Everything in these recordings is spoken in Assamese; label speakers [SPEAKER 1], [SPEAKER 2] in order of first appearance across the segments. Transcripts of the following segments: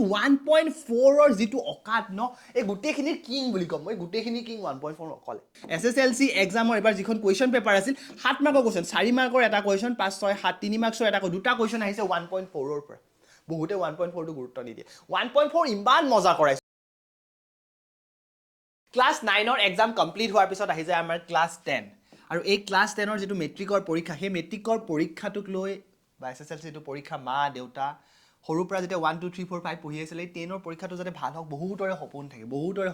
[SPEAKER 1] 1.4 ৰ যিটো অকাত ন এই গুটেখিনি কিং বুলি কম মই গুটেখিনি কিং 1.4 অকলে এছএছএলসি এক্সামৰ এবাৰ যিখন কোৱেশ্চন পেপাৰ আছিল 7 মাৰ্কৰ কোৱেশ্চন 4 মাৰ্কৰ এটা কোৱেশ্চন 5 6 7 3 মাৰ্কৰ এটা দুটা কোৱেশ্চন আহিছে 1.4 ৰ পৰা বহুতে 1.4 টো গুৰুত্ব নিদিয়ে 1.4 ইমান মজা কৰাইছে ক্লাস 9 ৰ এক্সাম কমপ্লিট হোৱাৰ পিছত আহি যায় আমাৰ ক্লাস 10 আৰু এই ক্লাস 10 ৰ যিটো মেট্ৰিকৰ পৰীক্ষা সেই মেট্ৰিকৰ পৰীক্ষাটোক লৈ বা এছএছএলসি টো পৰীক্ষা মা দেউতা সৰুৰ পৰা যেতিয়া 1 2 3 4 5 পঢ়ি আছিল এই 10 ৰ পৰীক্ষাটো যাতে ভাল হওক বহুতৰে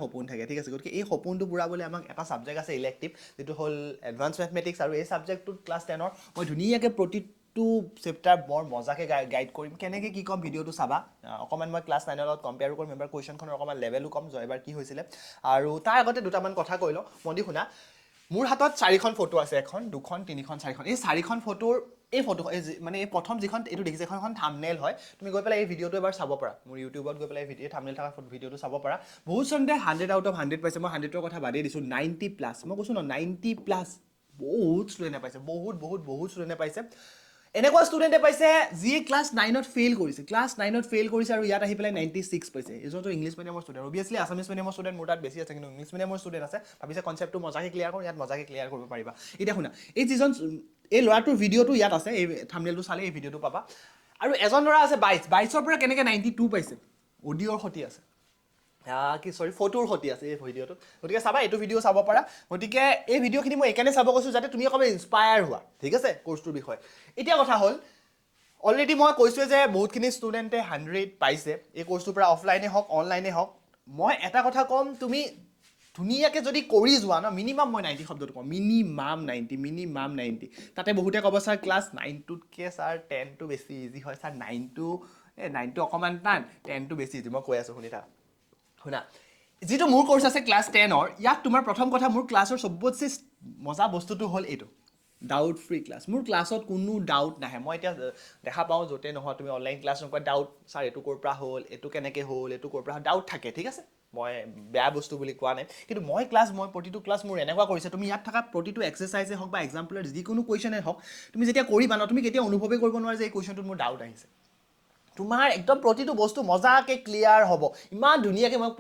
[SPEAKER 1] সপোন থাকে ঠিক আছে গতিকে এই সপোনটো পুৰাবলৈ আমাক এটা সাবজেক্ট আছে ইলেক্টিভ যেটো হল এডভান্স মেথমেটিক্স আৰু এই সাবজেক্টটো ক্লাস 10 ৰ মই ধুনীয়াকৈ প্ৰতিটো চেপ্টাৰ বৰ মজাকে গাইড কৰিম কেনেকৈ কি কম ভিডিওটো চাবা অকমান মই ক্লাস 9 ৰ লগত কম্পেয়াৰ কৰিম এবাৰ কোৱেশ্চনখনৰ অকমান লেভেলো কম জয়বাৰ কি হৈছিল আৰু তাৰ আগতে দুটামান কথা কৈলো মন্দি শুনা মোৰ হাতত 4খন ফটো আছে এখন দুখন তিনিখন 4খন এই 4খন ফটোৰ এই ফটো মানে এই প্ৰথম যিখন এটো দেখিছে এখন থাম্বনেইল হয় তুমি গৈ পেলাই এই ভিডিওটো এবাৰ চাব পাৰা মোৰ ইউটিউবত গৈ পেলাই ভিডিও থাম্বনেইল থকা ভিডিওটো চাব পাৰা বহুত সন্দে 100 আউট অফ 100 পাইছে মই 100 ৰ কথা বাদেই দিছো 90 প্লাস মই কৈছো ন 90 প্লাস বহুত ষ্টুডেন্টে পাইছে বহুত ষ্টুডেন্টে পাইছে এনেকুৱা ষ্টুডেন্টে পাইছে যি ক্লাস 9 ত ফেইল কৰিছে আৰু ইয়াত আহি পেলাই 96 পাইছে এজনটো ইংলিশ মিডিয়ামৰ ষ্টুডেন্ট অবিয়াসলি আসামিজ মিডিয়ামৰ ষ্টুডেন্ট মোৰ তাত বেছি আছে কিন্তু ইংলিশ মিডিয়ামৰ ষ্টুডেন্ট আছে ভাবিছে কনসেপ্টটো মজাকে ক্লিয়াৰ কৰোঁ ইয়াত মজাকে ক্লিয়াৰ কৰিব পাৰিবা এটা শুনা এই যিজন এই ল'ৰাটোৰ ভিডিওটো ইয়াত আছে এই থাম্বনেইলটো চালে এই ভিডিওটো পাবা আৰু এজন ল'ৰা আছে 22 ৰ পৰা কেনেকৈ 92 পাইছে অডিওৰ খতি আছে কি সৰি ফটোৰ খতি আছে এই ভিডিওটো গতিকে চাবা এইটো ভিডিও চাব পাৰা গতিকে এই ভিডিওখিনি মই একানে চাব কৈছো যাতে তুমি অকমান ইনস্পায়াৰ হোৱা ঠিক আছে কোৰ্সটোৰ বিষয়ে এতিয়া কথা হ'ল অলৰেডি মই কৈছো যে বহুতখিনি ষ্টুডেন্টে 100 পাইছে এই কোৰ্সটোৰ পৰা অফলাইনে হওক অনলাইনে হওক মই এটা কথা কম তুমি ধুনীয়াকে যদি কৰি যোৱা ন মিনিমাম মই 90 শব্দটো কম মিনিমাম 90 তাতে বহুতে ক'ব স্যাৰ ক্লাস 9 টোতকে স্যাৰ 10 টো বেছি ইজি হয় স্যাৰ 9 টো অকমান টান 10 টো বেছি ইজি মই কৈ আছো শুনিতা শুনা যেটো মোৰ কোৰ্স আছে ক্লাস 10 ৰ ইয়াত তোমাৰ প্ৰথম কথা মোৰ ক্লাছৰ সবতছে মজা বস্তুটো হল এটো ডাউট ফ্ৰী ক্লাস মোৰ ক্লাছত কোনো ডাউট নাহে মই এতিয়া দেখা পাও যতে নহয় তুমি অনলাইন ক্লাছ নকৰা ডাউট স্যাৰ এটো কৰ পৰা হল এটো কেনেকৈ হল এটো কৰ পৰা ডাউট থাকে ঠিক আছে মই বেয়া বস্তু বুলি কোৱা নাই কিন্তু মই প্ৰতিটো ক্লাছ মোৰ এনেকুৱা কৰিছে তুমি ইয়াত থকা প্ৰতিটো এক্সাৰসাইজে হওক বা এক্সাম্পলৰ যিকোনো কোৱেশ্চনে হওক তুমি যেতিয়া কৰিবা ন তুমি কেতিয়া অনুভৱে কৰিব নোৱাৰা যে এই কোৱেশ্চনটোত মোৰ ডাউট আহিছে তোমাৰ একদম প্ৰতিটো বস্তু মজাকে ক্লিয়াৰ হ'ব ইমান ধুনীয়াকে মই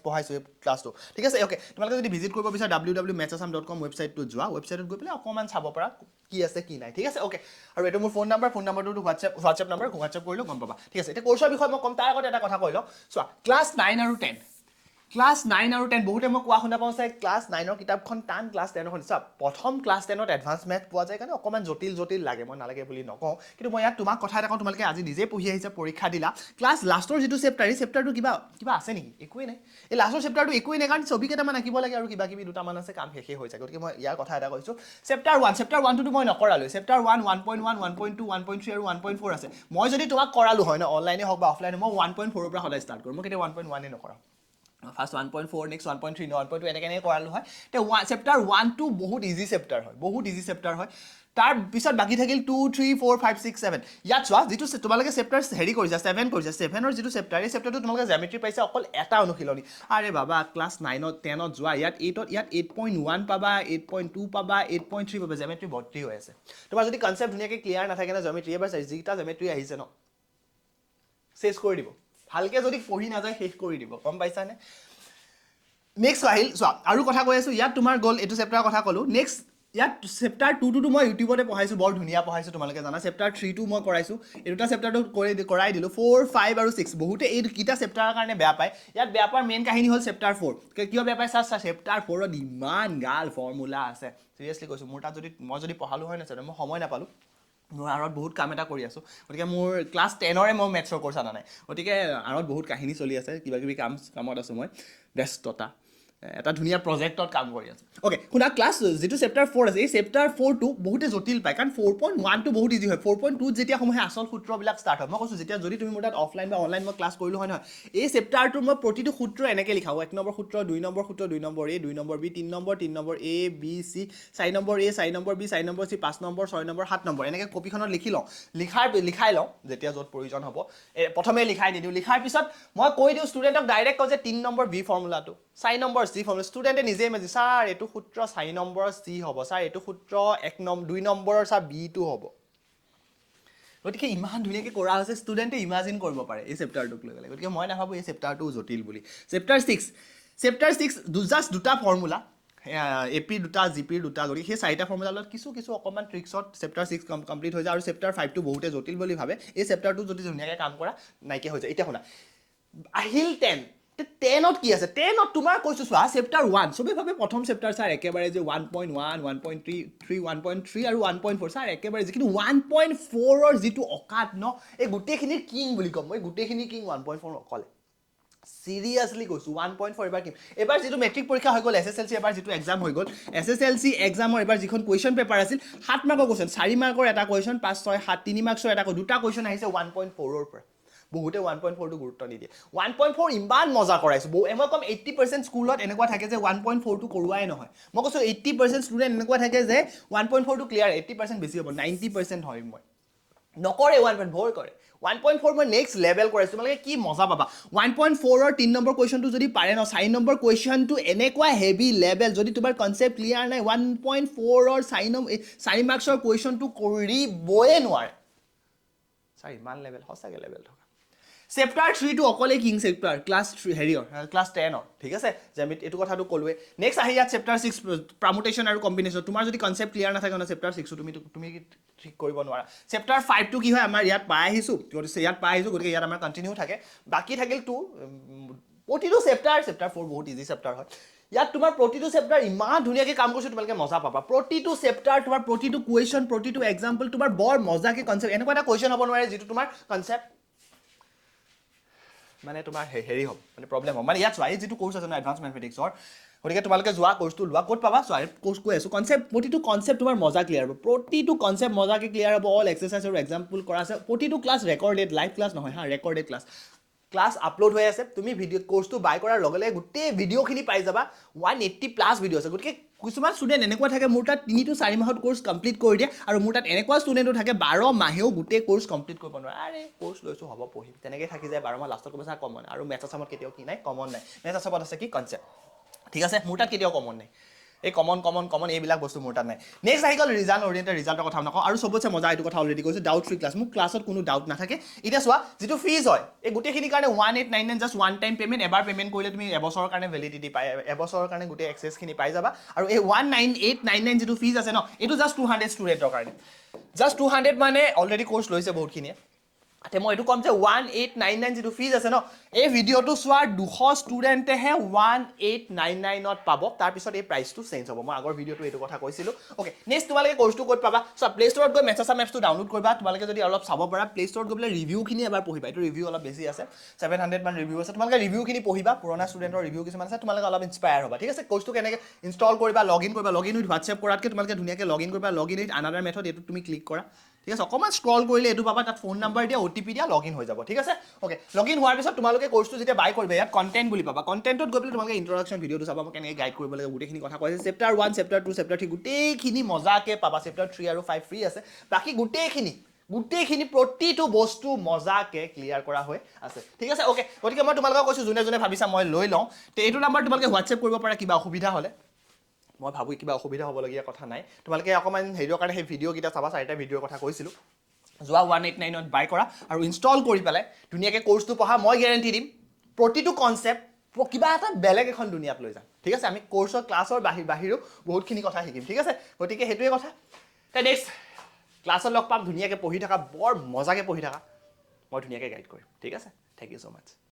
[SPEAKER 1] পঢ়াইছো ক্লাছটো ঠিক আছে ওকে তোমালোকে যদি ভিজিট কৰিব বিচাৰা www.matchassam.com ওয়েবসাইটটো যোৱা ওয়েবসাইটত গৈ পেলাই অকমান চাব পাৰা কি আছে কি নাই ঠিক আছে ওকে আৰু এটো মোৰ ফোন নাম্বাৰটো হোৱাটসএপ নাম্বাৰ হোৱাটসএপ কৰিলো গম পাবা ঠিক আছে এটা কোৰ্সৰ বিষয়ে মই কম তাৰ আগতে এটা কথা কৈলো চোৱা ক্লাস 9 আৰু 10 ক্লাস 9 আৰু 10 বহুতে মই কোৱা শুনা পাওঁ যে ক্লাস 9 ৰ কিতাপখন টান ক্লাস 10 ৰ হিচাপ প্ৰথম ক্লাস 10 ত এডভান্স মেথ পোৱা যায় কাৰণে অকমান জটিল লাগে মই নালাগে বুলি নকওঁ কিন্তু মই ইয়াত তোমাক কথা এটা কওঁ তোমালোকে আজি নিজে পঢ়ি আহিছা পৰীক্ষা দিলা ক্লাস লাষ্টৰ যিটো চেপ্টাৰ এই চেপ্টাৰটো কিবা আছে নেকি একোই নাই এই লাষ্টৰ চেপ্টাৰটো একোই নাই কাৰণ ছবি কেইটামান আঁকিব লাগে আৰু কিবা দুটামান আছে কাম শেষে হৈ যায় গতিকে মই ইয়াৰ কথা এটা কৈছো চেপ্টাৰ 1 টো মই নকৰালো চেপ্টাৰ 1 1.1 1.2 1.3 আৰু 1.4 আছে মই যদি তোমাক কৰালো হয় ন অনলাইনে হওক বা অফলাইনে মই 1.4 ৰ পৰা সদায় ষ্টাৰ্ট কৰিম মই কেতিয়া 1.1 এ নকৰা ফাৰ্স্ট 1.4 নেক্সট 1.3 1.2 এনেকৈ কৰালো হয় তে চেপ্টাৰ 1 টো বহুত ইজি চেপ্টাৰ হয় তাৰ পিছত বাকি থাকিল 2 3 4 5 6 7 ইয়াত চোৱা যেটো তোমালোকে চেপ্টাৰ হেৰি কৰিছা 7 কৰিছা 7 ৰ যেটো চেপ্টাৰ এই চেপ্টাৰটো তোমালোকে জিওমেট্ৰি পাইছা অকল এটা অনুশীলনী আৰে বাবা ক্লাস 9 ত 10 ত যোৱা ইয়াত 8.1 পাবা 8.2 পাবা 8.3 পাবা জিওমেট্ৰি ভৰ্তি হৈ আছে তোমাৰ যদি কনসেপ্ট ধুনীয়াকৈ ক্লিয়াৰ নাথাকে না জিওমেট্ৰি এবাৰ যিটা জিওমেট্ৰি আহিছে ন শেষ কৰি দিব ভালকে যদি পঢ়ি না যায় শেষ কৰি দিব গম পাইছানে নেক্সট আহিল চোৱা আৰু কথা কৈ আছো ইয়াত তোমাৰ গল এটো চেপ্টাৰৰ কথা কলো নেক্সট ইয়াত চেপ্টাৰ 2 টো মই ইউটিউবতে পঢ়াইছো বৰ ধুনীয়া পঢ়াইছো তোমালোকে জানা চেপ্টাৰ 3 টো মই কৰাইছো এই দুটা চেপ্টাৰটো কৰাই দিলো 4 5 আৰু 6 বহুতে এই কিটা চেপ্টাৰৰ কাৰণে বেয়া পায় ইয়াত বেয়া পাৰ মেইন কাহিনী হল চেপ্টাৰ 4 কিয় বেয়া পায় স্যাৰ চেপ্টাৰ 4 ত ইমান গাল ফৰ্মুলা আছে সিৰিয়াসলি কৈছো মোৰ তাত যদি পঢ়ালো হয় না স্যাৰ মই সময় নাপালো মই আৰত বহুত কাম এটা কৰি আছো গতিকে মোৰ ক্লাস 10 ৰে মই মেথছৰ কোৰ্স আনা নাই গতিকে আৰত বহুত কাহিনী চলি আছে কিবা কামত আছো মই ব্যস্ততা এটা ধুনীয়া প্ৰজেক্টত কাম কৰি আছে ওকে শুনা ক্লাস যেটো চেপ্টাৰ 4 আছে এই চেপ্টাৰ 4 টো বহুতে জটিল পায় কাৰণ 4.1 টো বহুত ইজি হয় 4.2 যেতিয়া সময় আসল সূত্ৰবিলাক ষ্টাৰ্ট হয় মই কৈছো যেতিয়া যদি তুমি মোৰ তাত অফলাইন বা অনলাইন মই ক্লাস কৰিলো হয় নহয় এই চেপ্টাৰটোৰ মই প্ৰতিটো সূত্ৰ এনেকৈ লিখাও 1 নম্বৰ সূত্ৰ 2 নম্বৰ সূত্ৰ 2 number A 2 number B 3 number A B C 4 number A 4 number B 4 number C 5 number 6 number 7 number এনেকৈ কপিখনত লিখি লওঁ লিখাই লওঁ যেতিয়া যত প্ৰয়োজন হ'ব প্ৰথমে লিখাই দিও লিখাৰ পিছত মই কৈ দিও ষ্টুডেন্টক ডাইৰেক্ট কওঁ যে 3 নম্বৰ বি ফৰ্মুলাটো 4 নম্বৰ সি ফৰ্মুলা ষ্টুডেন্টে নিজে মেজি স্যাৰ এটো সূত্ৰ 4 নম্বৰ সি হ'ব স্যাৰ এটো সূত্ৰ 2 নম্বৰ স্যাৰ বি টো হ'ব গতিকে ইমান ধুনীয়াকৈ কৰা হৈছে ষ্টুডেণ্টে ইমাজিন কৰিব পাৰে এই চেপ্টাৰটোক লৈ পেলাই গতিকে মই নাভাবোঁ এই চেপ্টাৰটো জটিল বুলি চেপ্টাৰ 6 জাষ্ট দুটা ফৰ্মুলা এপিৰ দুটা জিপিৰ দুটা গতিকে সেই চাৰিটা ফৰ্মুলাৰ লগত কিছু অকণমান ট্ৰিক্সত চেপ্টাৰ 6 কমপ্লিট হৈ যায় আৰু চেপ্টাৰ 5টো বহুতে জটিল বুলি ভাবে এই চেপ্টাৰটো যদি ধুনীয়াকৈ কাম কৰা নাইকিয়া হৈ যায় এতিয়া শুনা আহিল 10ত কি আছে 10ত তোমাৰ কৈছোঁ চোৱা চেপ্টাৰ 1 চবেই ভাবে প্ৰথম চেপ্টাৰ ছাৰ একেবাৰে যে 1.1 1.3 1.3 আৰু 1.4 ছাৰ একেবাৰে কিন্তু 1.4ৰ যিটো অকাত ন এই গোটেইখিনিৰ কিং বুলি ক'ম মই গোটেইখিনি কিং 1.4 অকলে চিৰিয়াছলি কৈছোঁ 1.4 এবাৰ যিটো মেট্ৰিক পৰীক্ষা হৈ গ'ল SSLC এবাৰ যিটো এক্সাম হৈ গ'ল SSLC এক্সামৰ এবাৰ যিখন কুৱেশ্যন পেপাৰ আছিল 7 মাৰ্কৰ কুৱেশ্যন 4 মাৰ্কৰ এটা কুৱেশ্যন 5 6 7 3 মাৰ্কছৰ এটা দুটা কুৱেশ্যন আহিছে 1.4ৰ পৰা বহুতে 1.4টো গুৰুত্ব নিদিয়ে 1.4 ইমান মজা কৰাইছোঁ মই ক'ম 80% স্কুলত এনেকুৱা থাকে যে 1.4টো কৰোৱাই নহয় মই কৈছোঁ 80% ষ্টুডেণ্ট এনেকুৱা থাকে যে 1.4টো ক্লিয়াৰ 80% বেছি হ'ব 90% হয় মই নকৰে 1.4 কৰে 1.4 মই নেক্সট লেভেল কৰাইছোঁ তোমালোকে কি মজা পাবা 1.4ৰ 3 নম্বৰ কুৱেশ্যনটো যদি পাৰে ন 4 নম্বৰ কুৱেশ্যনটো এনেকুৱা হেভি লেভেল যদি তোমাৰ কনচেপ্ট ক্লিয়াৰ নাই 1.4ৰ 4 মাৰ্কছৰ কুৱেশ্যনটো কৰিবই নোৱাৰে ছাৰ ইমান লেভেল সঁচাকৈ লেভেল থকা চেপ্টাৰ 3টো অকলে কিং চেপ্টাৰ ক্লাছ 10ৰ ঠিক আছে যে আমি এইটো কথাটো ক'লোৱে নেক্সট আহি ইয়াত চেপ্টাৰ 6 পাৰ্মুটেশ্যন আৰু কম্বিনেশ্যন তোমাৰ যদি কনচেপ্ট ক্লিয়াৰ নাথাকে ন চেপ্টাৰ 6টো তুমি ঠিক কৰিব নোৱাৰা চেপ্টাৰ 5টো কি হয় আমাৰ ইয়াত পাই আহিছোঁ গতিকে ইয়াত আমাৰ কণ্টিনিউ থাকে বাকী থাকিল 2 প্ৰতিটো চেপ্টাৰ 4 বহুত ইজি চেপ্টাৰ হয় ইয়াত তোমাৰ প্ৰতিটো চেপ্টাৰ ইমান ধুনীয়াকৈ কাম কৰিছোঁ তোমালোকে মজা পাবা প্ৰতিটো চেপ্টাৰ তোমাৰ প্ৰতিটো কুৱেশ্যন প্ৰতিটো এক্সাম্পল তোমাৰ বৰ মজাকৈ কনচেপ্ট এনেকুৱা এটা কুৱেশ্যন হ'ব নোৱাৰে যিটো তোমাৰ কনচেপ্ট মানে তোমাৰ হেৰি হ'ব মানে প্ৰব্লেম হ'ব মানে ইয়াত চোৱা এই যিটো কোৰ্চ আছে ন এডভান্স মেথমেটিক্সৰ গতিকে তোমালোকে যোৱা কোৰ্চটো লোৱা ক'ত পাবা চোৱা কোৰ্চ কৈ আছোঁ প্ৰতিটো কনচেপ্ট তোমাৰ মজা ক্লিয়াৰ হ'ব প্ৰতিটো কনচেপ্ট মজাকৈ ক্লিয়াৰ হ'ব অল এক্সাৰচাইজ আৰু এক্সাম্পল কৰা আছে প্ৰতিটো ক্লাছ ৰেকৰ্ডেড লাইভ ক্লাছ নহয় ৰেকৰ্ডেড ক্লাছ আপলোড হৈ আছে তুমি কোৰ্চটো বাই কৰাৰ লগে লগে গোটেই ভিডিঅ'খিনি পাই যাবা 180+ ভিডিঅ' আছে গতিকে কিছুমান ষ্টুডেণ্ট এনেকুৱা থাকে মোৰ তাত 3 to 4 মাহত কোৰ্চ কমপ্লিট কৰি দিয়ে আৰু মোৰ তাত এনেকুৱা ষ্টুডেণ্টো থাকে 12 মাহেও গোটেই কোৰ্চ কমপ্লিট কৰিব নোৱাৰে আৰে কোৰ্চ লৈছোঁ হ'ব পঢ়িম তেনেকৈ থাকি যায় 12 মাহ লাষ্টত ক'ব চা কমন আৰু মেথছ আছামত কেতিয়াও কি নাই কমন নাই মেথছ আছামত আছে কি কনচেপ্ট ঠিক আছে মোৰ তাত কেতিয়াও কমন নাই এই কমন এইবিলাক বস্তু মোৰ তাত নাই নেক্সট আহি গ'ল ৰিজাল্টৰ কথা নকওঁ আৰু চবতছে মজা এইটো কথা অলৰেডি কৈছোঁ ডাউট ফ্ৰী ক্লাছ মোক ক্লাছত কোনো ডাউট নাথাকে এতিয়া চোৱা যিটো ফিজ হয় এই গোটেইখিনিৰ কাৰণে 1899 জাষ্ট ওৱান টাইম পে'মেণ্ট এবাৰ পে'মেণ্ট কৰিলে তুমি এবছৰৰ কাৰণে ভেলিডিটি পাই এবছৰৰ কাৰণে গোটেই এক্সেছখিনি পাই যাবা আৰু এই 1899 যিটো ফিজ আছে ন এইটো জাষ্ট 200 ষ্টুডেণ্টৰ কাৰণে জাষ্ট 200 মানে অলৰেডি কোৰ্চ লৈছে বহুতখিনিয়ে এতিয়া মই এইটো ক'ম যে 1899 যিটো ফিজ আছে ন এই ভিডিঅ'টো চোৱাৰ 200 ষ্টুডেণ্টেহে 1899ত পাব তাৰপিছত এই প্ৰাইচটো চেঞ্জ হ'ব মই আগৰ ভিডিঅ'টো এইটো কথা কৈছিলোঁ অ'কে নেক্সট তোমালোকে কোৰ্চটো ক'ত পাবা চোৱা প্লে ষ্ট'ৰত গৈ মেথছ আছাম এপছটো ডাউনলোড কৰিবা তোমালোকে যদি অলপ চাব পাৰা প্লে ষ্ট'ৰত গৈ পেলাই ৰিভিউখিনি এবাৰ পঢ়িবা এইটো ৰিভিউ অলপ বেছি আছে 700 মান ৰিভিউ আছে তোমালোকে ৰিভিউখিনি পঢ়িবা পুৰণা ষ্টুডেণ্টৰ ৰিভিউ কিছুমান আছে তোমালোকে অলপ ইনস্পায়াৰ হ'বা ঠিক আছে কোৰ্চটো কেনেকৈ ইনষ্টল কৰিবা লগ ইন উইথ হোৱাটছএপ কৰাতকৈ তোমালোকে ধুনীয়াকৈ লগ ইন কৰিবা লগ ইন উইথ আনাডাৰ মেথড এইটো তুমি ক্লিক কৰা ঠিক আছে অকণমান স্ক্ৰল কৰিলে এইটো পাবা তাত ফোন নাম্বাৰ দিয়া OTP দিয়া লগ ইন হৈ যাব ঠিক আছে অ'কে লগ ইন হোৱাৰ পিছত তোমালোকে কোৰ্চটো যেতিয়া বাই কৰিবা ইয়াত কণ্টেণ্ট বুলি পাবা কণ্টেণ্টত গৈ পেলাই তোমালোকে ইন্ট্ৰডাকশ্যন ভিডিঅ'টো চাবা মই কেনেকৈ গাইড কৰিব লাগে গোটেইখিনি কথা কৈছে চেপ্টাৰ 1 চেপ্টাৰ 2 চেপ্টাৰ 3 গোটেইখিনি মজাকৈ পাবা চেপ্টাৰ 3 আৰু 5 ফ্ৰী আছে বাকী গোটেইখিনি প্ৰতিটো বস্তু মজাকৈ ক্লিয়াৰ কৰা হৈ আছে ঠিক আছে অ'কে গতিকে মই তোমালোকক কৈছোঁ যোনে ভাবিছা মই লৈ লওঁ তো এইটো নাম্বাৰ তোমালোকে হোৱাটছএপ কৰিব পাৰা কিবা অসুবিধা হ'লে মই ভাবোঁ কিবা অসুবিধা হ'বলগীয়া কথা নাই তোমালোকে অকণমান হেৰিৰ কাৰণে সেই ভিডিঅ'কেইটা চাবা 4টা ভিডিঅ'ৰ কথা কৈছিলোঁ যোৱা 189ত বাই কৰা আৰু ইনষ্টল কৰি পেলাই ধুনীয়াকৈ কোৰ্চটো পঢ়া মই গেৰেণ্টি দিম প্ৰতিটো কনচেপ্ট কিবা এটা বেলেগ এখন দুনিয়াত লৈ যাম ঠিক আছে আমি কোৰ্চৰ ক্লাছৰ বাহিৰেও বহুতখিনি কথা শিকিম ঠিক আছে গতিকে সেইটোৱে কথা নেক্সট ক্লাছত লগ পাম ধুনীয়াকৈ পঢ়ি থাকা বৰ মজাকৈ পঢ়ি থাকা মই ধুনীয়াকৈ গাইড কৰিম ঠিক আছে থেংক ইউ ছ' মাছ